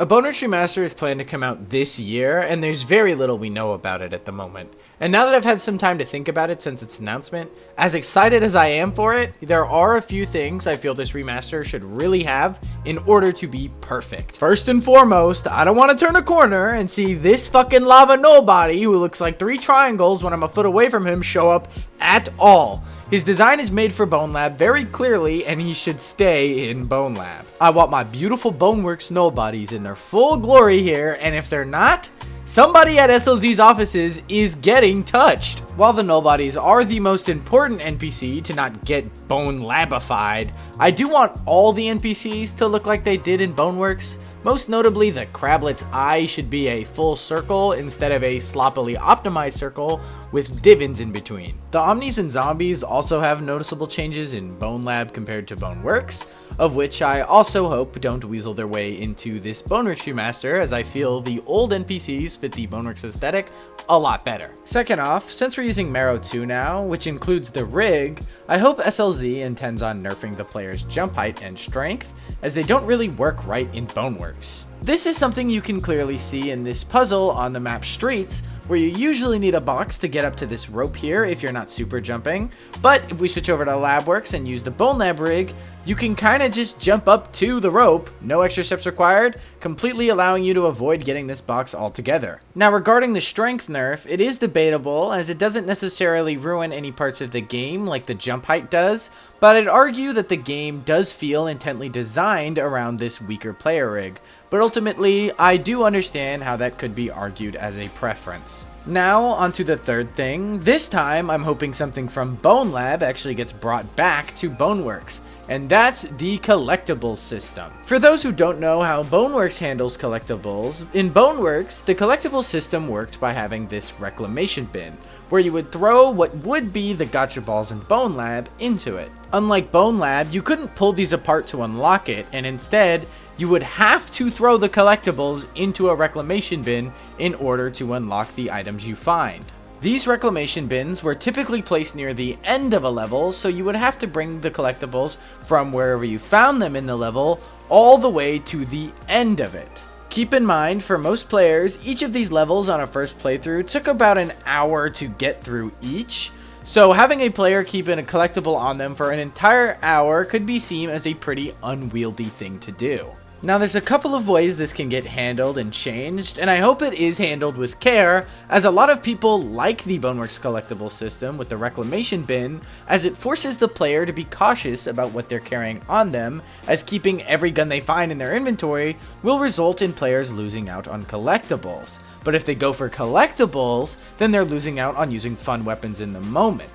A Boneworks Remastered is planned to come out this year, and there's very little we know about it at the moment. And now that I've had some time to think about it since its announcement, as excited as I am for it, there are a few things I feel this remaster should really have in order to be perfect. First and foremost, I don't want to turn a corner and see this fucking lava nobody who looks like 3 triangles when I'm a foot away from him show up at all. His design is made for Bone Lab very clearly, and he should stay in Bone Lab. I want my beautiful Boneworks nobodies in their full glory here, and if they're not, somebody at SLZ's offices is getting touched. While the nobodies are the most important NPC to not get Bone Labified, I do want all the NPCs to look like they did in Boneworks. Most notably, the crablet's eye should be a full circle instead of a sloppily optimized circle with divots in between. The Omnis and zombies also have noticeable changes in Bone Lab compared to Boneworks, of which I also hope don't weasel their way into this Boneworks remaster, as I feel the old NPCs fit the Boneworks aesthetic a lot better. Second off, since we're using Marrow 2 now, which includes the rig, I hope SLZ intends on nerfing the player's jump height and strength, as they don't really work right in Boneworks. This is something you can clearly see in this puzzle on the map Streets, where you usually need a box to get up to this rope here if you're not super jumping, but if we switch over to Labworks and use the Bone Lab rig, you can kind of just jump up to the rope, no extra steps required, completely allowing you to avoid getting this box altogether. Now regarding the strength nerf, it is debatable as it doesn't necessarily ruin any parts of the game like the jump height does, but I'd argue that the game does feel intently designed around this weaker player rig, but ultimately I do understand how that could be argued as a preference. Now, onto the third thing. This time, I'm hoping something from Bone Lab actually gets brought back to Boneworks, and that's the Collectibles system. For those who don't know how Boneworks handles collectibles, in Boneworks, the Collectibles system worked by having this reclamation bin, where you would throw what would be the gotcha balls in Bone Lab into it. Unlike Bone Lab, you couldn't pull these apart to unlock it, and instead, you would have to throw the collectibles into a reclamation bin in order to unlock the items you find. These reclamation bins were typically placed near the end of a level, so you would have to bring the collectibles from wherever you found them in the level all the way to the end of it. Keep in mind, for most players, each of these levels on a first playthrough took about an hour to get through each, so having a player keeping a collectible on them for an entire hour could be seen as a pretty unwieldy thing to do. Now there's a couple of ways this can get handled and changed, and I hope it is handled with care, as a lot of people like the Boneworks collectible system with the reclamation bin, as it forces the player to be cautious about what they're carrying on them, as keeping every gun they find in their inventory will result in players losing out on collectibles. But if they go for collectibles, then they're losing out on using fun weapons in the moment.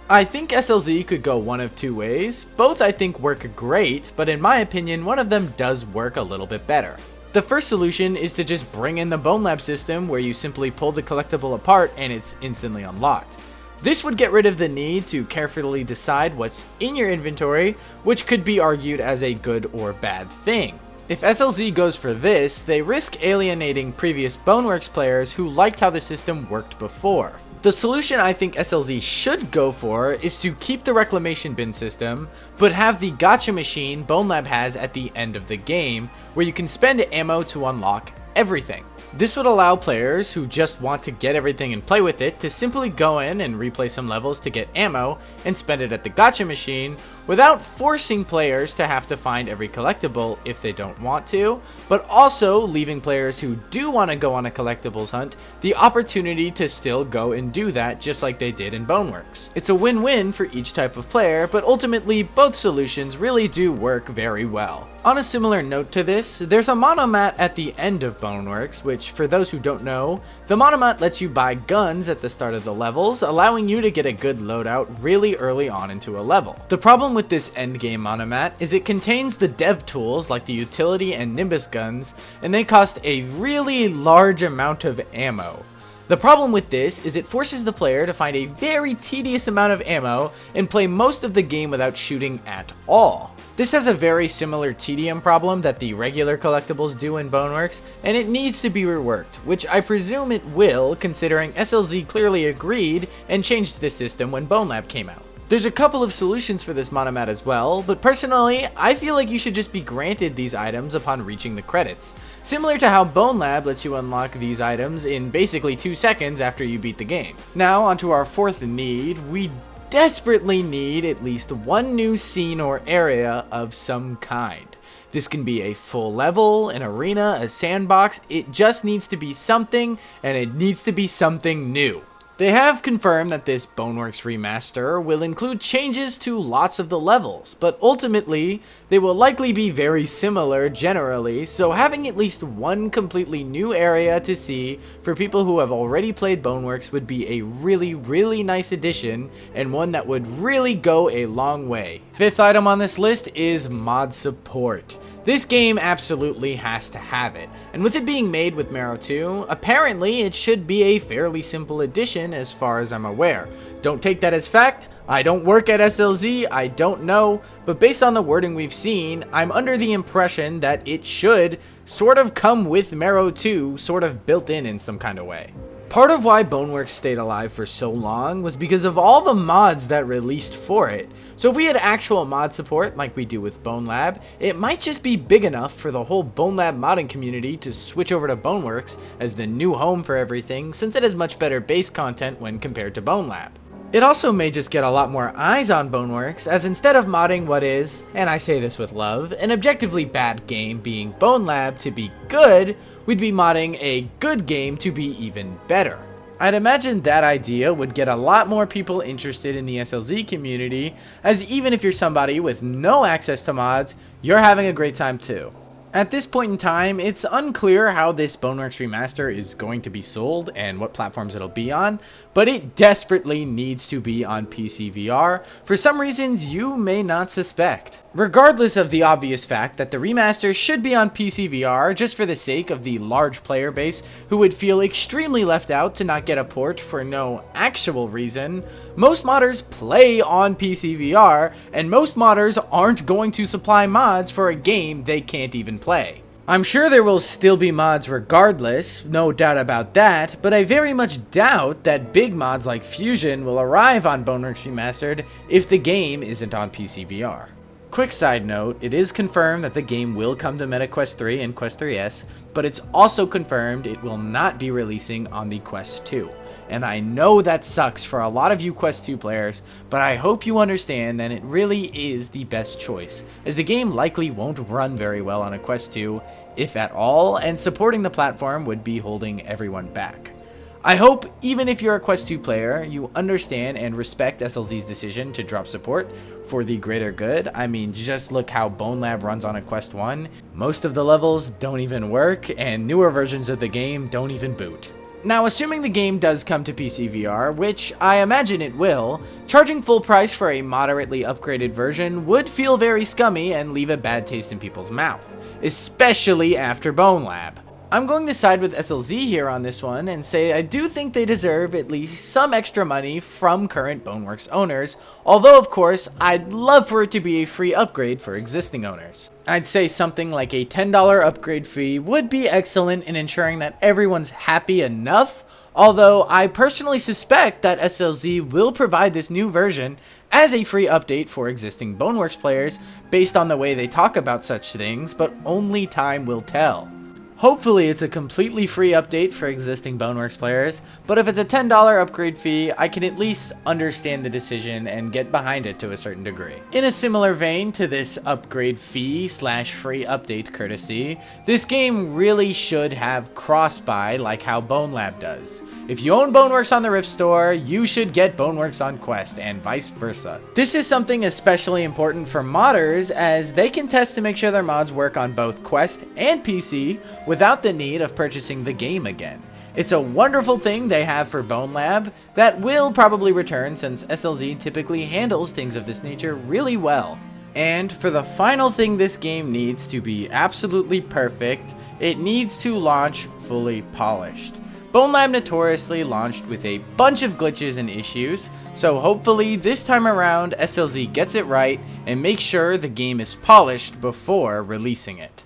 I think SLZ could go one of two ways. Both I think work great, but in my opinion, one of them does work a little bit better. The first solution is to just bring in the Bone Lab system where you simply pull the collectible apart and it's instantly unlocked. This would get rid of the need to carefully decide what's in your inventory, which could be argued as a good or bad thing. If SLZ goes for this, they risk alienating previous Boneworks players who liked how the system worked before. The solution I think SLZ should go for is to keep the reclamation bin system, but have the gotcha machine Bone Lab has at the end of the game, where you can spend ammo to unlock everything. This would allow players who just want to get everything and play with it to simply go in and replay some levels to get ammo and spend it at the gotcha machine without forcing players to have to find every collectible if they don't want to, but also leaving players who do want to go on a collectibles hunt the opportunity to still go and do that just like they did in Boneworks. It's a win-win for each type of player, but ultimately both solutions really do work very well. On a similar note to this, there's a monomat at the end of Boneworks, which for those who don't know, the monomat lets you buy guns at the start of the levels, allowing you to get a good loadout really early on into a level. The problem with this endgame monomat is it contains the dev tools like the utility and Nimbus guns, and they cost a really large amount of ammo. The problem with this is it forces the player to find a very tedious amount of ammo and play most of the game without shooting at all. This has a very similar tedium problem that the regular collectibles do in Boneworks, and it needs to be reworked, which I presume it will, considering SLZ clearly agreed and changed this system when Bone Lab came out. There's a couple of solutions for this monomat as well, but personally, I feel like you should just be granted these items upon reaching the credits, similar to how Bone Lab lets you unlock these items in basically 2 seconds after you beat the game. Now, onto our fourth need. We desperately need at least one new scene or area of some kind. This can be a full level, an arena, a sandbox. It just needs to be something, and it needs to be something new. They have confirmed that this Boneworks Remaster will include changes to lots of the levels, but ultimately, they will likely be very similar generally, so having at least one completely new area to see for people who have already played Boneworks would be a really nice addition, and one that would really go a long way. Fifth item on this list is mod support. This game absolutely has to have it, and with it being made with Marrow 2, apparently it should be a fairly simple addition as far as I'm aware. Don't take that as fact. I don't work at SLZ, I don't know, but based on the wording we've seen, I'm under the impression that it should sort of come with Marrow 2 sort of built in some kind of way. Part of why Boneworks stayed alive for so long was because of all the mods that released for it. So if we had actual mod support like we do with Bone Lab, it might just be big enough for the whole Bone Lab modding community to switch over to Boneworks as the new home for everything, since it has much better base content when compared to Bone Lab. It also may just get a lot more eyes on Boneworks, as instead of modding what is, and I say this with love, an objectively bad game being Bone Lab to be good, we'd be modding a good game to be even better. I'd imagine that idea would get a lot more people interested in the SLZ community, as even if you're somebody with no access to mods, you're having a great time too. At this point in time, it's unclear how this Boneworks Remaster is going to be sold and what platforms it'll be on, but it desperately needs to be on PCVR for some reasons you may not suspect. Regardless of the obvious fact that the remaster should be on PCVR just for the sake of the large player base who would feel extremely left out to not get a port for no actual reason, most modders play on PCVR, and most modders aren't going to supply mods for a game they can't even play. I'm sure there will still be mods regardless, no doubt about that, but I very much doubt that big mods like Fusion will arrive on Boneworks Remastered if the game isn't on PCVR. Quick side note, it is confirmed that the game will come to MetaQuest 3 and Quest 3S, but it's also confirmed it will not be releasing on the Quest 2. And I know that sucks for a lot of you Quest 2 players, but I hope you understand that it really is the best choice, as the game likely won't run very well on a Quest 2, if at all, and supporting the platform would be holding everyone back. I hope, even if you're a Quest 2 player, you understand and respect SLZ's decision to drop support for the greater good. I mean, just look how Bone Lab runs on a Quest 1. Most of the levels don't even work, and newer versions of the game don't even boot. Now, assuming the game does come to PCVR, which I imagine it will, charging full price for a moderately upgraded version would feel very scummy and leave a bad taste in people's mouth, especially after Bone Lab. I'm going to side with SLZ here on this one and say I do think they deserve at least some extra money from current Boneworks owners, although of course I'd love for it to be a free upgrade for existing owners. I'd say something like a $10 upgrade fee would be excellent in ensuring that everyone's happy enough, although I personally suspect that SLZ will provide this new version as a free update for existing Boneworks players based on the way they talk about such things, but only time will tell. Hopefully it's a completely free update for existing Boneworks players, but if it's a $10 upgrade fee, I can at least understand the decision and get behind it to a certain degree. In a similar vein to this upgrade fee / free update courtesy, this game really should have cross-buy like how Bone Lab does. If you own Boneworks on the Rift Store, you should get Boneworks on Quest, and vice versa. This is something especially important for modders, as they can test to make sure their mods work on both Quest and PC without the need of purchasing the game again. It's a wonderful thing they have for Bone Lab that will probably return, since SLZ typically handles things of this nature really well. And for the final thing this game needs to be absolutely perfect, it needs to launch fully polished. Bone Lab notoriously launched with a bunch of glitches and issues, so hopefully this time around SLZ gets it right and makes sure the game is polished before releasing it.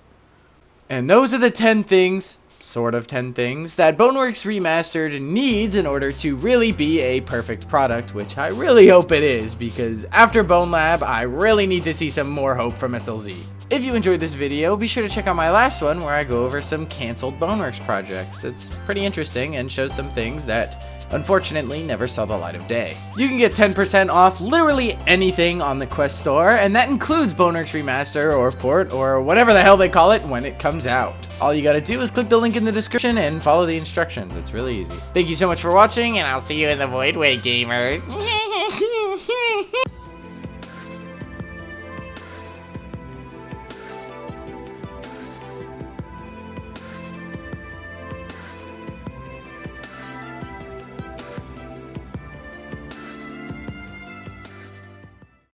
And those are the 10 things sort of 10 things that Boneworks Remastered needs in order to really be a perfect product, which I really hope it is, because after Bone Lab, I really need to see some more hope from SLZ. If you enjoyed this video, be sure to check out my last one where I go over some canceled Boneworks projects. It's pretty interesting and shows some things that unfortunately never saw the light of day. You can get 10% off literally anything on the Quest store, and that includes Boneworks Remaster or Port or whatever the hell they call it when it comes out. All you gotta do is click the link in the description and follow the instructions. It's really easy. Thank you so much for watching, and I'll see you in the Voidway, gamers.